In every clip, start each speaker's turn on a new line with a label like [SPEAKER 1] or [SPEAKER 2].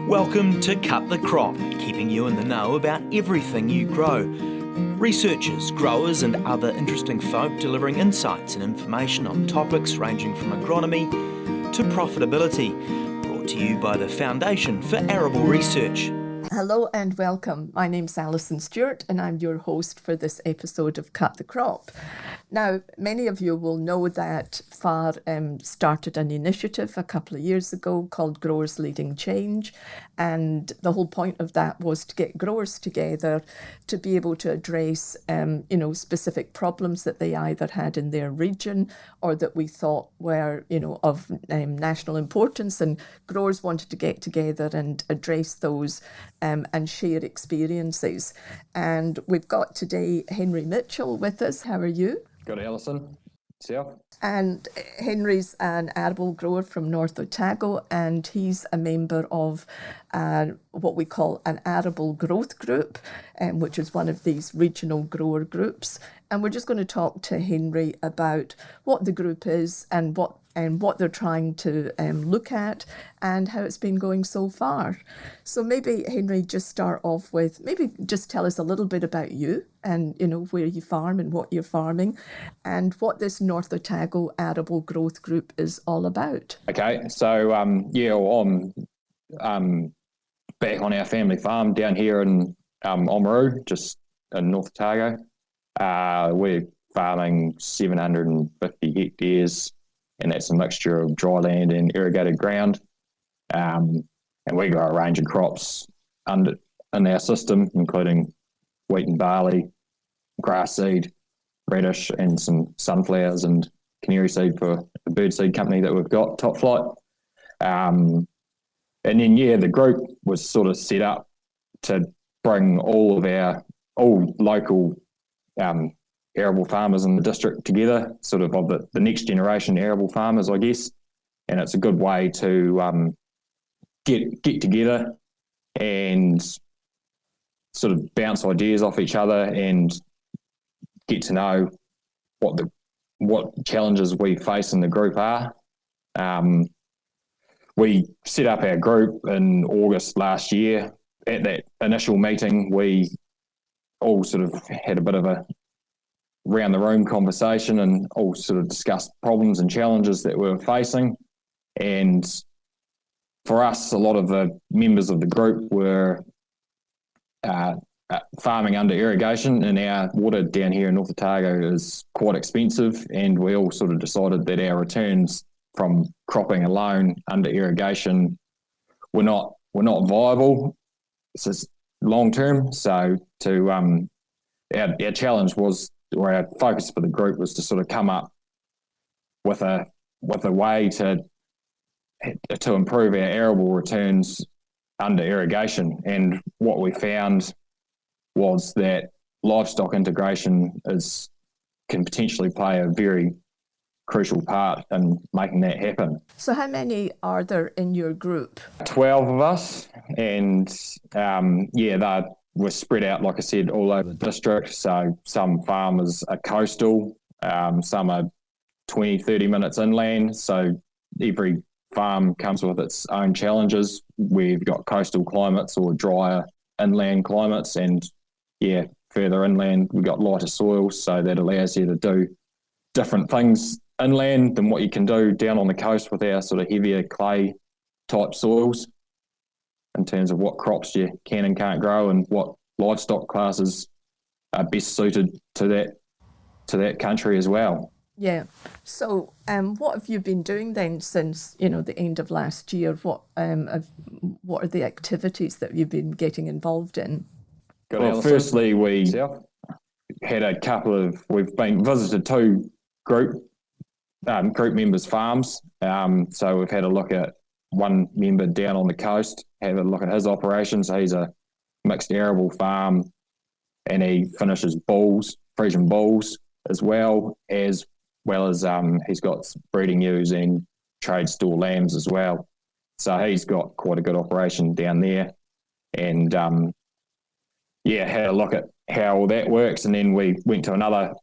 [SPEAKER 1] Welcome to Cut the Crop, keeping you in the know about everything you grow. Researchers, growers and other interesting folk delivering insights and information on topics ranging from agronomy to profitability. Brought to you by the Foundation for Arable Research.
[SPEAKER 2] Hello and welcome. My name's Alison Stewart and I'm your host for this episode of Cut the Crop. Now, many of you will know that FAR started an initiative a couple of years ago called Growers Leading Change, and the whole point of that was to get growers together to be able to address specific problems that they either had in their region or that we thought were of national importance, and growers wanted to get together and address those and share experiences. And we've got today Henry Mitchell with us. How are you?
[SPEAKER 3] Good, Alison. Yourself?
[SPEAKER 2] And Henry's an arable grower from North Otago, and he's a member of what we call an Arable growth group, which is one of these regional grower groups. And we're just going to talk to Henry about what the group is and what they're trying to look at and how it's been going so far. So maybe, Henry, just start off with, maybe just tell us a little bit about you and, where you farm and what you're farming and what this North Otago Arable Growth Group is all about.
[SPEAKER 3] Okay, so I'm back on our family farm down here in Oamaru, just in North Otago. We're farming 750 hectares, and that's a mixture of dry land and irrigated ground. And we grow a range of crops in our system, including wheat and barley, grass seed, radish, and some sunflowers and canary seed for a bird seed company that we've got, Top Flight. And then, the group was sort of set up to bring all local arable farmers in the district together, sort of the next generation arable farmers, I guess. And it's a good way to get together and sort of bounce ideas off each other and get to know what challenges we face in the group are. We set up our group in August last year. At that initial meeting, we all sort of had a bit of a round the room conversation and all sort of discussed problems and challenges that we were facing. And for us, a lot of the members of the group were farming under irrigation, and our water down here in North Otago is quite expensive, and we all sort of decided that our returns from cropping alone under irrigation were not viable. This is long term. So our challenge was, or our focus for the group was to sort of come up with a way to improve our arable returns under irrigation. And what we found was that livestock integration can potentially play a very crucial part in making that happen.
[SPEAKER 2] So how many are there in your group?
[SPEAKER 3] 12 of us, and they were spread out, like I said, all over the district. So some farmers are coastal, some are 20, 30 minutes inland. So every farm comes with its own challenges. We've got coastal climates or drier inland climates, and further inland we've got lighter soils, so that allows you to do different things inland than what you can do down on the coast with our sort of heavier clay type soils, in terms of what crops you can and can't grow and what livestock classes are best suited to that country as well.
[SPEAKER 2] Yeah. So what have you been doing then since, the end of last year? What are the activities that you've been getting involved in?
[SPEAKER 3] Well, firstly, we had we've been visited two group members' farms. So we've had a look at one member down on the coast, have a look at his operations. He's a mixed arable farm, and he finishes Frisian bulls as well as he's got breeding ewes and trade store lambs as well. So he's got quite a good operation down there, and had a look at how all that works. And then we went to another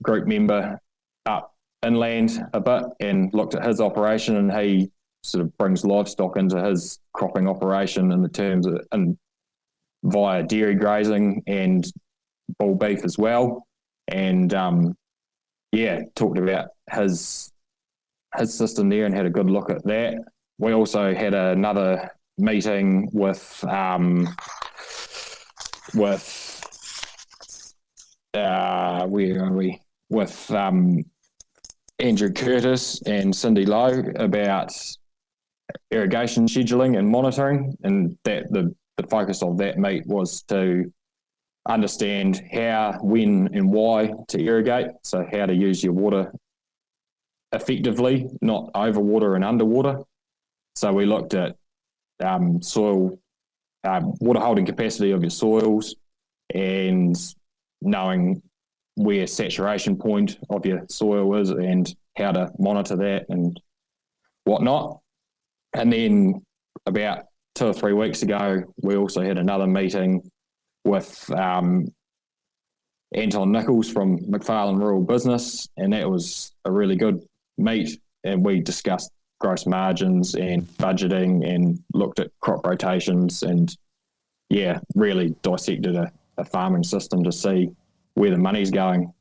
[SPEAKER 3] group member up inland a bit and looked at his operation, and he sort of brings livestock into his cropping operation in the terms of and via dairy grazing and bull beef as well. And talked about his system there and had a good look at that. We also had another meeting with where are we? With Andrew Curtis and Cindy Lowe about irrigation scheduling and monitoring, and that the focus of that meet was to understand how, when and why to irrigate, so how to use your water effectively, not overwater and underwater. So we looked at soil, water holding capacity of your soils, and knowing where saturation point of your soil is and how to monitor that and whatnot. And then about 2 or 3 weeks ago, we also had another meeting with Anton Nichols from McFarlane Rural Business, and that was a really good meet, and we discussed gross margins and budgeting and looked at crop rotations and really dissected a farming system to see where the money's going.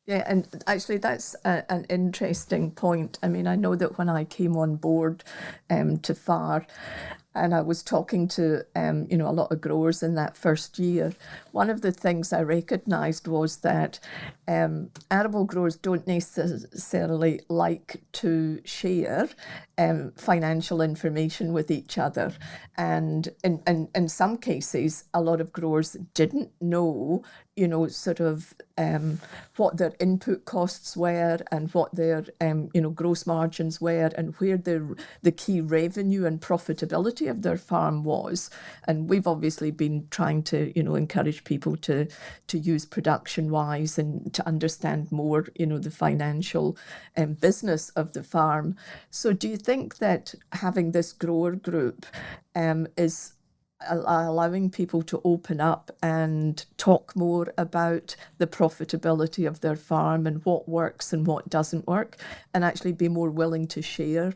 [SPEAKER 2] Yeah, and actually that's an interesting point. I mean, I know that when I came on board to FAR, and I was talking to a lot of growers in that first year, one of the things I recognised was that arable growers don't necessarily like to share financial information with each other. And in some cases, a lot of growers didn't know, what their input costs were and what their, gross margins were, and where the key revenue and profitability of their farm was. And we've obviously been trying to, encourage people to use production-wise and to understand more, the financial business of the farm. So do you think that having this grower group is allowing people to open up and talk more about the profitability of their farm and what works and what doesn't work, and actually be more willing to share,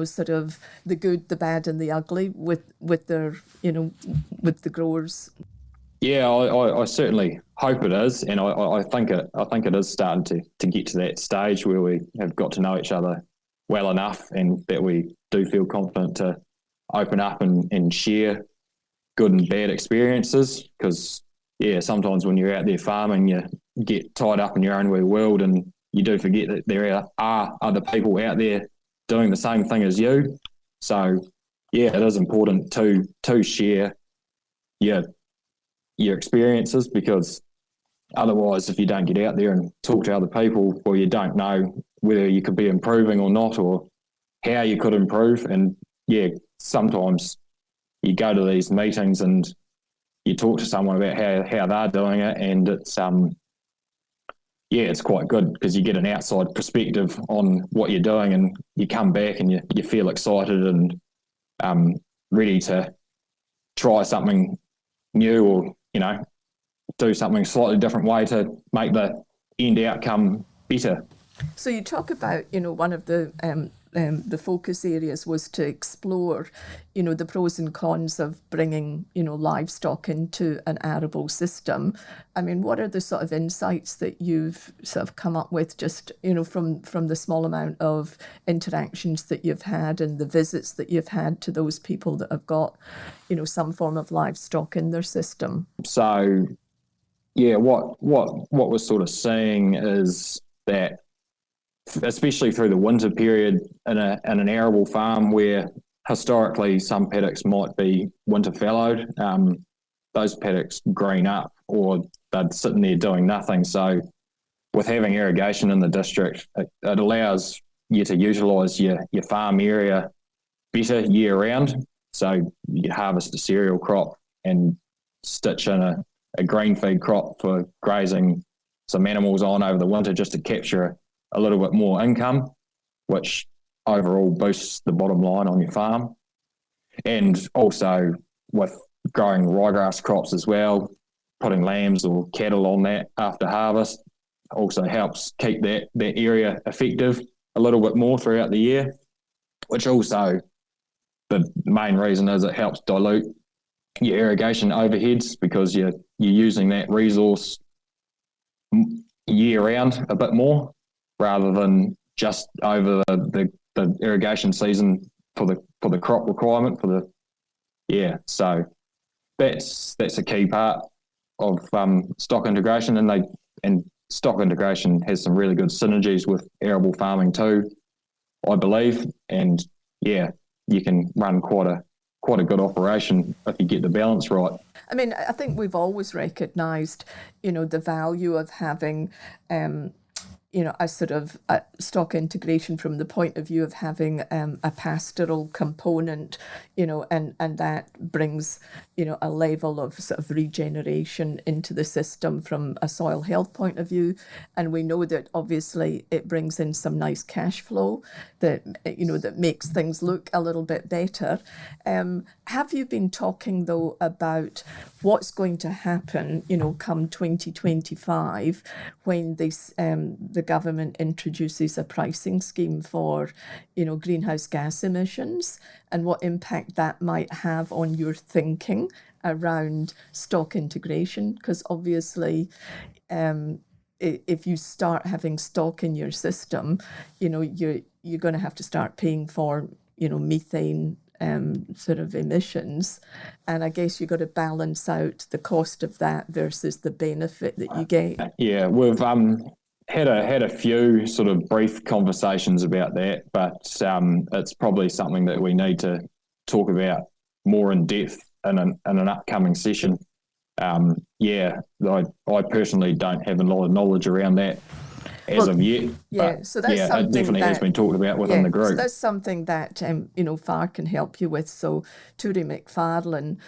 [SPEAKER 2] sort of the good, the bad and the ugly with their, with the growers?
[SPEAKER 3] Yeah, I certainly hope it is, and I think it is starting to get to that stage where we have got to know each other well enough, and that we do feel confident to open up and share good and bad experiences. Because sometimes when you're out there farming, you get tied up in your own wee world, and you do forget that there are other people out there doing the same thing as you. So it is important to share your experiences, because otherwise, if you don't get out there and talk to other people, well, you don't know whether you could be improving or not, or how you could improve. And sometimes you go to these meetings and you talk to someone about how they're doing it, and it's quite good because you get an outside perspective on what you're doing, and you come back and you feel excited and ready to try something new, or do something slightly different way to make the end outcome better.
[SPEAKER 2] So you talk about, one of the focus areas was to explore, the pros and cons of bringing, livestock into an arable system. I mean, what are the sort of insights that you've sort of come up with, just, from the small amount of interactions that you've had and the visits that you've had to those people that have got, some form of livestock in their system?
[SPEAKER 3] So, what we're sort of seeing is that, especially through the winter period in an arable farm where historically some paddocks might be winter fallowed, those paddocks green up, or they're sitting there doing nothing. So with having irrigation in the district, it allows you to utilise your farm area better year round. So you can harvest a cereal crop and stitch in a green feed crop for grazing some animals on over the winter, just to capture a little bit more income, which overall boosts the bottom line on your farm. And also with growing ryegrass crops as well, putting lambs or cattle on that after harvest also helps keep that area effective a little bit more throughout the year. which also the main reason is it helps dilute your irrigation overheads because you're using that resource year round a bit more rather than just over the irrigation season for the crop requirement so that's a key part of stock integration, and stock integration has some really good synergies with arable farming too, I believe, and you can run quite a good operation if you get the balance right.
[SPEAKER 2] I mean, I think we've always recognised, the value of having, a sort of stock integration from the point of view of having a pastoral component, and that brings, a level of sort of regeneration into the system from a soil health point of view. And we know that obviously it brings in some nice cash flow that, that makes things look a little bit better. Have you been talking though about what's going to happen, come 2025 when the government introduces a pricing scheme for, greenhouse gas emissions, and what impact that might have on your thinking around stock integration? Because obviously, if you start having stock in your system, you're going to have to start paying for, methane sort of emissions, and I guess you've got to balance out the cost of that versus the benefit that you get.
[SPEAKER 3] Yeah, we've had a few sort of brief conversations about that, but it's probably something that we need to talk about more in depth in an upcoming session. I personally don't have a lot of knowledge around that as of yet.
[SPEAKER 2] Yeah, so that's something
[SPEAKER 3] it definitely has been talked about within the group.
[SPEAKER 2] So that's something that FAR can help you with. So Turi McFarlane,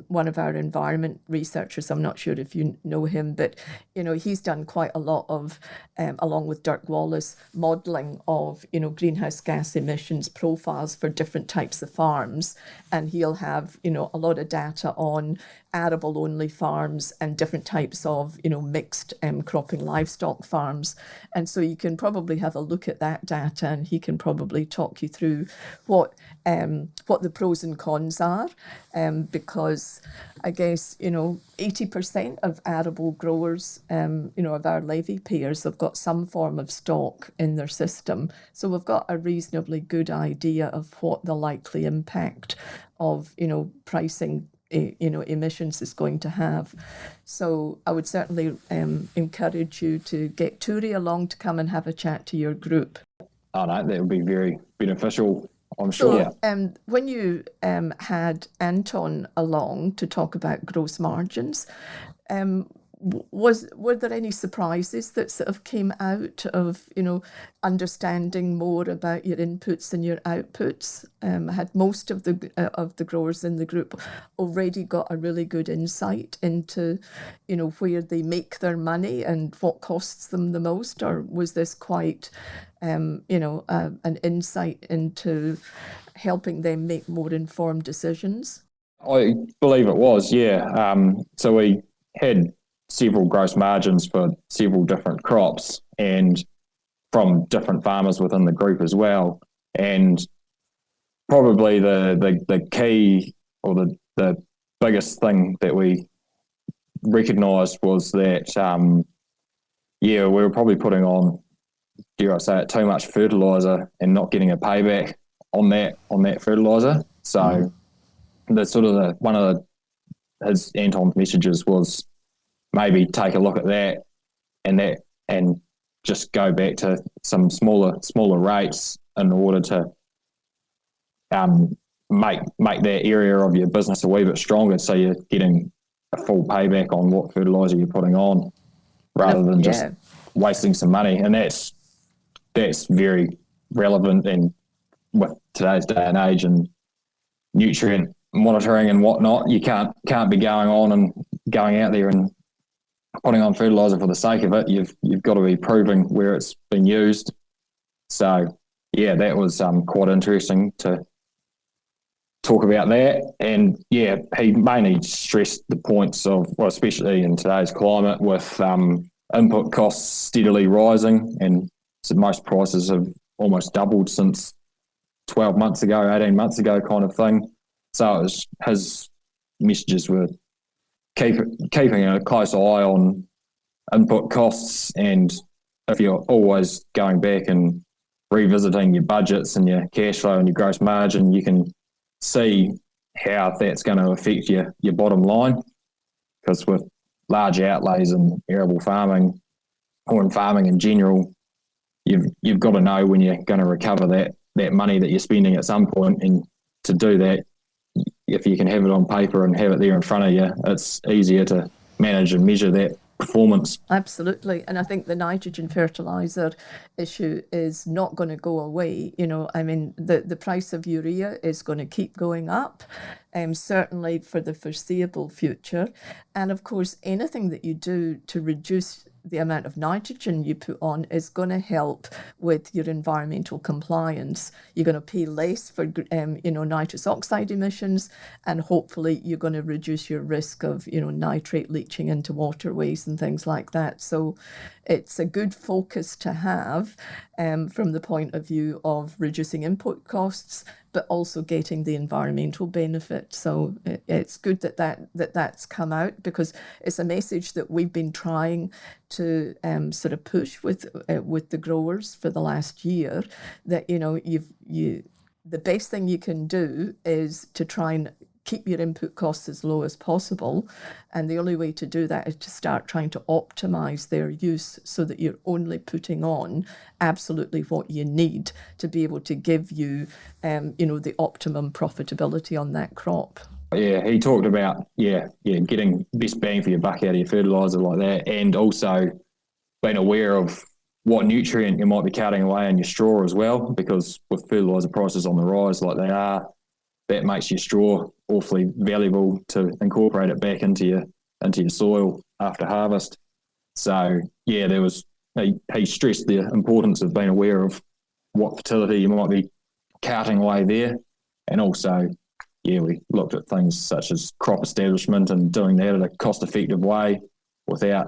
[SPEAKER 2] one of our environment researchers, I'm not sure if you know him, but he's done quite a lot of, along with Dirk Wallace, modelling of greenhouse gas emissions profiles for different types of farms, and he'll have a lot of data on arable only farms and different types of mixed cropping livestock farms. And so you can probably have a look at that data, and he can probably talk you through what the pros and cons are, because I guess 80% of arable growers, of our levy payers, have got some form of stock in their system. So we've got a reasonably good idea of what the likely impact of pricing emissions is going to have. So I would certainly encourage you to get Turi along to come and have a chat to your group.
[SPEAKER 3] Oh no, that would be very beneficial, I'm sure.
[SPEAKER 2] So, when you had Anton along to talk about gross margins, were there any surprises that sort of came out of understanding more about your inputs and your outputs? Had most of the growers in the group already got a really good insight into where they make their money and what costs them the most, or was this quite an insight into helping them make more informed decisions?
[SPEAKER 3] I believe it was, yeah. So we had several gross margins for several different crops and from different farmers within the group as well. And probably the key or the biggest thing that we recognised was that, we were probably putting on, dare I say it, too much fertiliser and not getting a payback on that fertiliser. So his Anton's messages was, maybe take a look at that and just go back to some smaller rates in order to make that area of your business a wee bit stronger, so you're getting a full payback on what fertiliser you're putting on, rather than just wasting some money. And that's very relevant, and with today's day and age and nutrient monitoring and whatnot, you can't be going out there and putting on fertiliser for the sake of it. You've got to be proving where it's been used. So that was quite interesting to talk about that. And he mainly stressed the points of, well, especially in today's climate with input costs steadily rising, and so most prices have almost doubled since 12 months ago, 18 months ago kind of thing. So his messages were keeping a close eye on input costs, and if you're always going back and revisiting your budgets and your cash flow and your gross margin, you can see how that's going to affect your bottom line. Because with large outlays in arable farming or in farming in general, you've got to know when you're going to recover that money that you're spending at some point. And to do that, if you can have it on paper and have it there in front of you, it's easier to manage and measure that performance.
[SPEAKER 2] Absolutely. And I think the nitrogen fertilizer issue is not going to go away. I mean, the price of urea is going to keep going up, certainly for the foreseeable future. And of course, anything that you do to reduce the amount of nitrogen you put on is going to help with your environmental compliance. You're going to pay less for nitrous oxide emissions, and hopefully you're going to reduce your risk of nitrate leaching into waterways and things like that. So it's a good focus to have from the point of view of reducing input costs, but also getting the environmental benefit. So it's good that's come out, because it's a message that we've been trying to sort of push with the growers for the last year, that the best thing you can do is to try and keep your input costs as low as possible. And the only way to do that is to start trying to optimize their use so that you're only putting on absolutely what you need to be able to give you, the optimum profitability on that crop.
[SPEAKER 3] Yeah, he talked about, getting best bang for your buck out of your fertiliser like that, and also being aware of what nutrient you might be cutting away in your straw as well, because with fertiliser prices on the rise like they are, that makes your straw awfully valuable to incorporate it back into your soil after harvest. So he stressed the importance of being aware of what fertility you might be carting away there. And also, we looked at things such as crop establishment and doing that in a cost-effective way without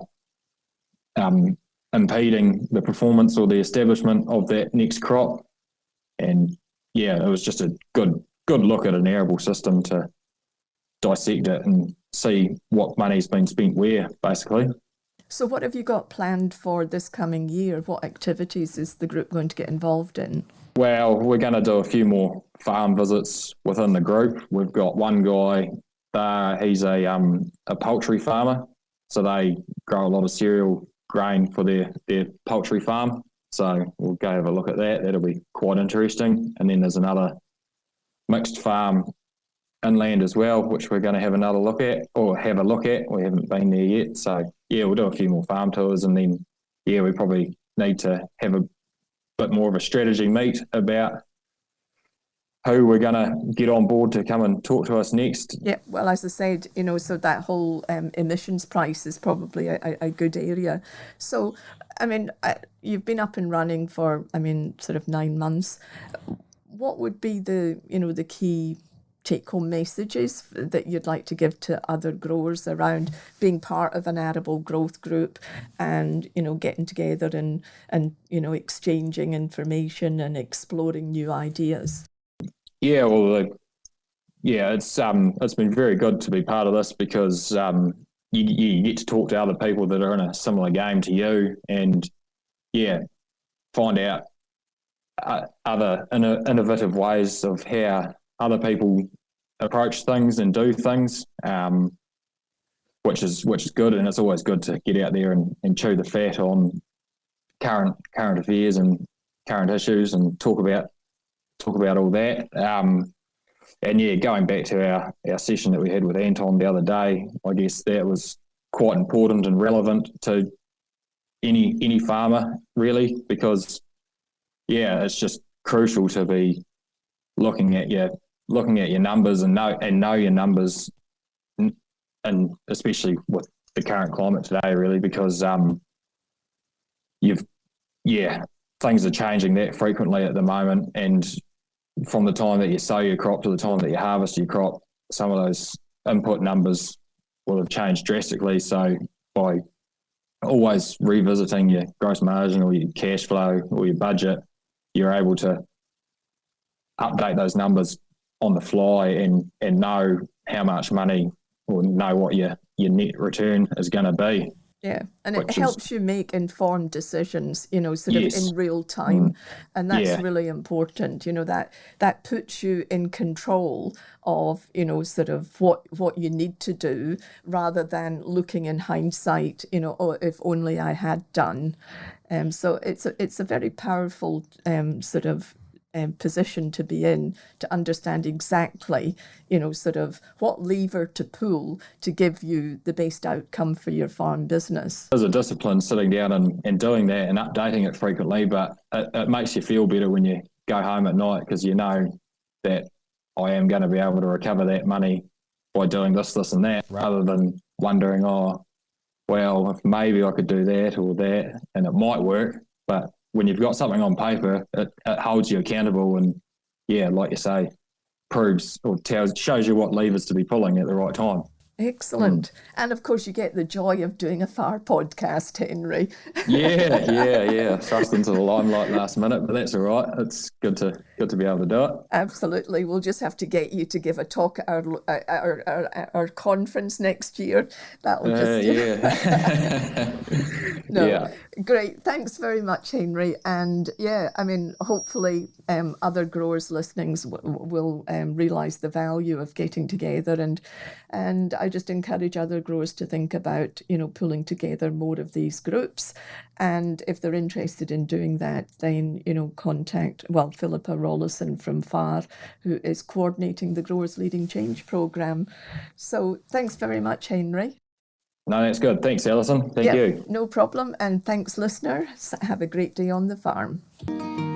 [SPEAKER 3] impeding the performance or the establishment of that next crop. And it was just a good look at an arable system to dissect it and see what money's been spent where, basically.
[SPEAKER 2] So what have you got planned for this coming year? What activities is the group going to get involved in?
[SPEAKER 3] Well, we're going to do a few more farm visits within the group. We've got one guy, he's a poultry farmer, so they grow a lot of cereal grain for their poultry farm. So we'll go have a look at that. That'll be quite interesting. And then there's another mixed farm inland as well, which we're going to have another look at, or have a look at. We haven't been there yet. So, we'll do a few more farm tours, and then, we probably need to have a bit more of a strategy meet about who we're going to get on board to come and talk to us next.
[SPEAKER 2] Yeah, well, as I said, so that whole emissions price is probably a good area. So, I mean, you've been up and running for, sort of 9 months. What would be the key take-home messages that you'd like to give to other growers around being part of an arable growth group and, getting together and exchanging information and exploring new ideas?
[SPEAKER 3] Yeah, well, it's been very good to be part of this, because you get to talk to other people that are in a similar game to you, and find out other innovative ways of how other people approach things and do things, which is good. And it's always good to get out there and chew the fat on current affairs and current issues and talk about all that. And going back to our session that we had with Anton the other day, I guess that was quite important and relevant to any farmer, really, because it's just crucial to be looking at your numbers and know your numbers, and especially with the current climate today, really, because things are changing that frequently at the moment, and from the time that you sow your crop to the time that you harvest your crop, some of those input numbers will have changed drastically. So by always revisiting your gross margin or your cash flow or your budget, you're able to update those numbers on the fly and know how much money or know what your net return is going to be.
[SPEAKER 2] Yeah, and it helps you make informed decisions, sort of in real time. And that's really important, that puts you in control of, sort of what you need to do rather than looking in hindsight, oh, if only I had done. So it's a very powerful sort of position to be in, to understand exactly, sort of what lever to pull to give you the best outcome for your farm business.
[SPEAKER 3] There's a discipline sitting down and doing that and updating it frequently, but it makes you feel better when you go home at night because you know that I am going to be able to recover that money by doing this, and that, rather than wondering, oh, well, if maybe I could do that or that, and it might work, but when you've got something on paper, it holds you accountable and, like you say, proves or shows you what levers to be pulling at the right time.
[SPEAKER 2] Excellent. And of course, you get the joy of doing a FAR podcast, Henry.
[SPEAKER 3] Yeah. Thrust into the limelight last minute, but that's all right. It's good to be able to do it.
[SPEAKER 2] Absolutely. We'll just have to get you to give a talk at our conference next year. That'll just Great. Thanks very much, Henry. And hopefully other growers listening will realise the value of getting together, and I just encourage other growers to think about, pulling together more of these groups. And if they're interested in doing that, then, contact, Philippa Rollison from FAR, who is coordinating the Growers Leading Change programme. So thanks very much, Henry.
[SPEAKER 3] No, that's good. Thanks, Alison. Thank you.
[SPEAKER 2] No problem. And thanks, listener. Have a great day on the farm.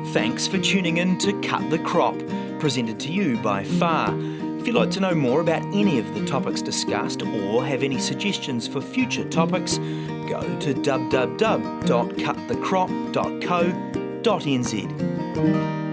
[SPEAKER 1] Thanks for tuning in to Cut the Crop, presented to you by FAR. If you'd like to know more about any of the topics discussed or have any suggestions for future topics, go to www.cutthecrop.co.nz.